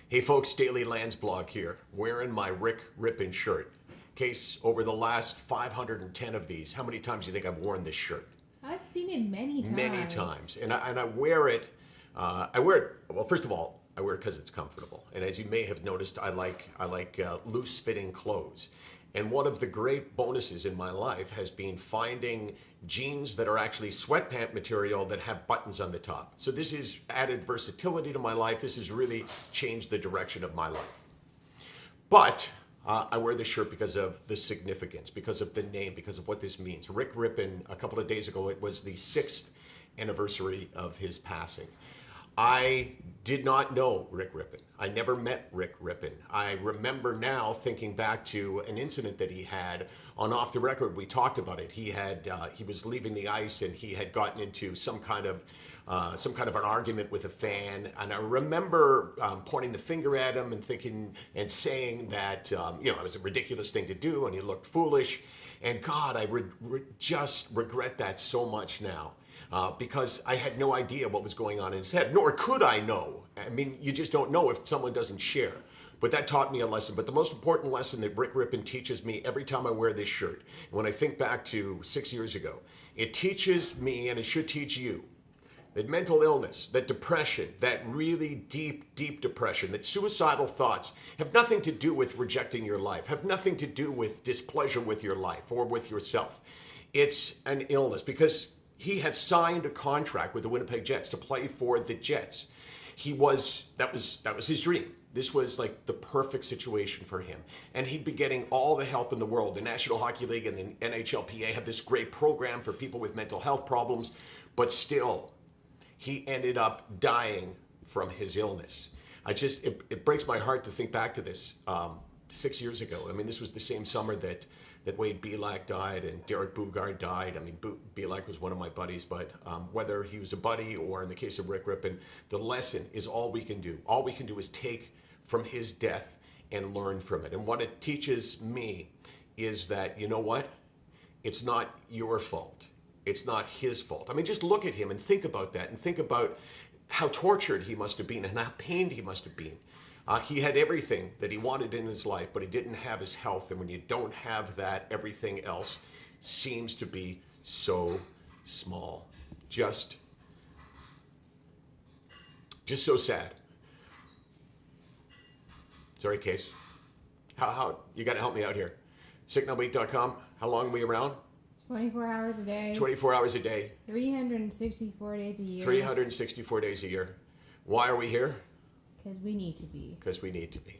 Hey folks, Daily Landsblog here, wearing my Rick Rippin shirt. Case, over the last 510 of these, how many times do you think I've worn this shirt? I've seen it many times. Many times. And I wear it, well, first of all, I wear it because it's comfortable. And as you may have noticed, I like loose fitting clothes. And one of the great bonuses in my life has been finding jeans that are actually sweatpant material that have buttons on the top. So this has added versatility to my life. This has really changed the direction of my life. But I wear this shirt because of the significance, because of the name, because of what this means. Rick Rippin, a couple of days ago, it was the 6th anniversary of his passing. I did not know Rick Rippin. I never met Rick Rippin. I remember now thinking back to an incident that he had on Off the Record. We talked about it. He was leaving the ice and he had gotten into some kind of an argument with a fan. And I remember pointing the finger at him and thinking and saying that it was a ridiculous thing to do and he looked foolish. And God, I just regret that so much now. Because I had no idea what was going on in his head, nor could I know. I mean, you just don't know if someone doesn't share. But that taught me a lesson. But the most important lesson that Rick Rippin teaches me every time I wear this shirt, and when I think back to 6 years ago, it teaches me, and it should teach you, that mental illness, that depression, that really deep, deep depression, that suicidal thoughts have nothing to do with rejecting your life, have nothing to do with displeasure with your life or with yourself. It's an illness because he had signed a contract with the Winnipeg Jets to play for the Jets. That was his dream. This was like the perfect situation for him. And he'd be getting all the help in the world. The National Hockey League and the NHLPA have this great program for people with mental health problems, but still, he ended up dying from his illness. It breaks my heart to think back to this 6 years ago. I mean, this was the same summer that Wade Belak died and Derek Boogaard died. I mean, Belak was one of my buddies, but whether he was a buddy or in the case of Rick Rippin, the lesson is all we can do. All we can do is take from his death and learn from it. And what it teaches me is that, you know what? It's not your fault. It's not his fault. I mean, just look at him and think about that and think about how tortured he must have been and how pained he must have been. He had everything that he wanted in his life, but he didn't have his health. And when you don't have that, everything else seems to be so small. Just so sad. Sorry, Case. How you got to help me out here. SickNotWeak.com. How long are we around? 24 hours a day. 24 hours a day. 364 days a year. 364 days a year. Why are we here? Because we need to be. Because we need to be.